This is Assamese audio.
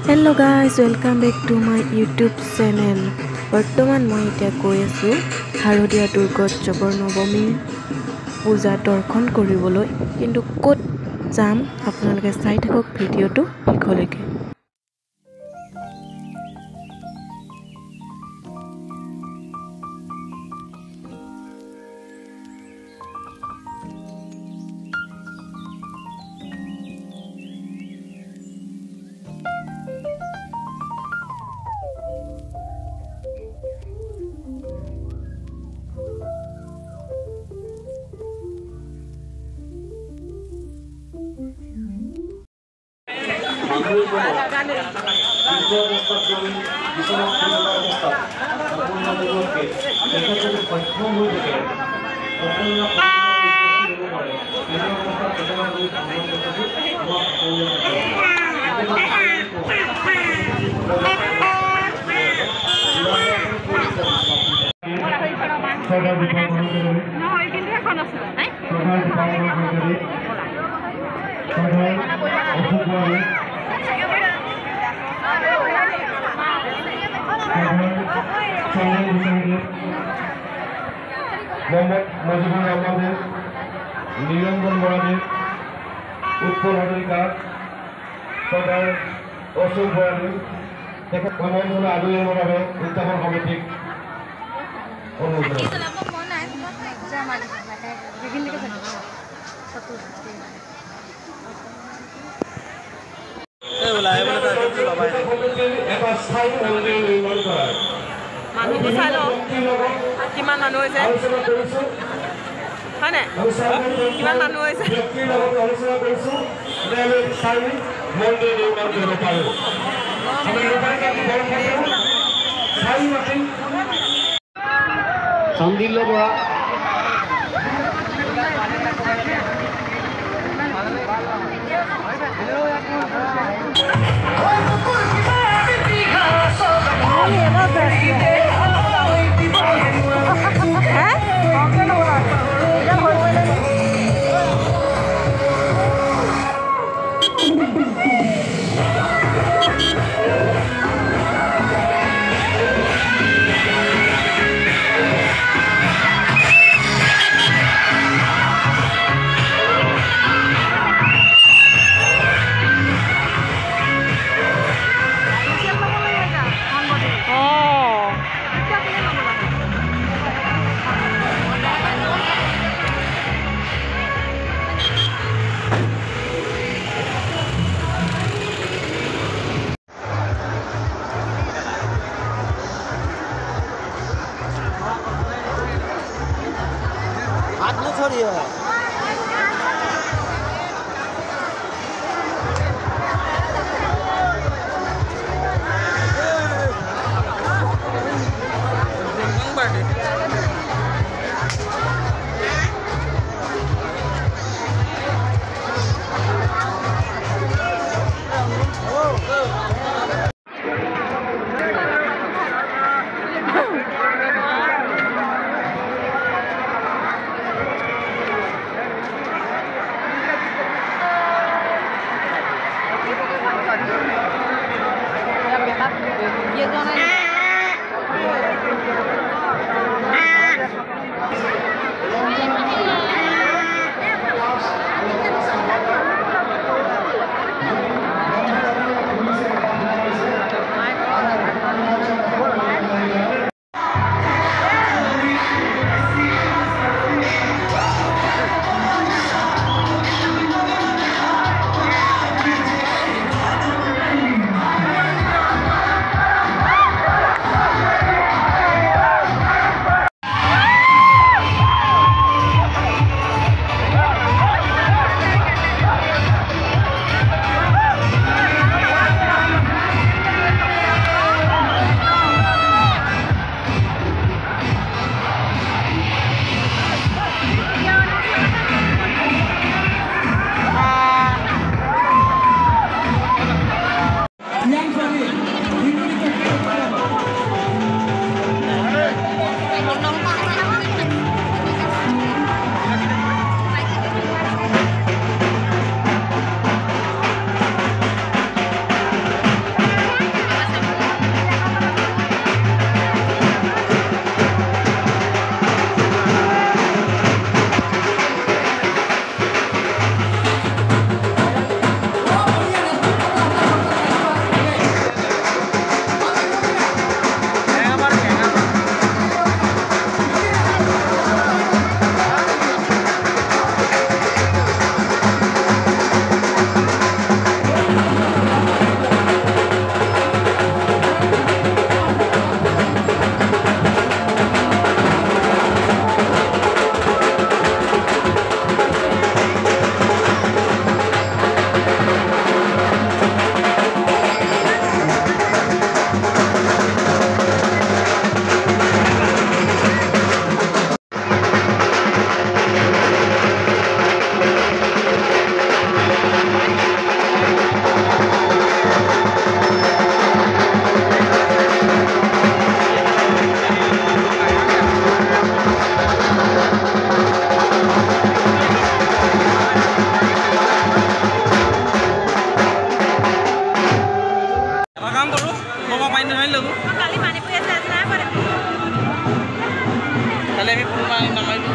Hello guys, welcome back to my YouTube channel. বৰ্তমান মই এতিয়া গৈ আছো হাৰদিয়া দুৰ্গোৎসৱৰ নৱমী পূজা দৰ্শন কৰিবলৈ, কিন্তু ক'ত যাম আপোনালোকে চাই থাকক ভিডিঅ'টো শেষলৈকে। নিৰঞ্জন বৰাদেৱ, উৎপল হাজৰিকা, চৰ্দাৰ অশোক বৰাদেৱ, তেখেত কৰ্মশালা আদৰণিৰ বাবে উদযাপন সমিতিক অনুৰোধ এটা স্থায়ী মন্দিৰ নিৰ্মাণ কৰা মানুহবোৰ চাই লওঁ কিমান মানুহ হৈছে হয় নাই কিমান মানুহ হৈছে ব্যক্তিৰ লগত আলোচনা কৰিছোঁ যে আমি স্থায়ী মন্দিৰ নিৰ্মাণ কৰিব পাৰোঁ। আমি স্থায়ী মাটি চান্দিল্য পৰা আমি ফুল মাৰি নামাৰিলোঁ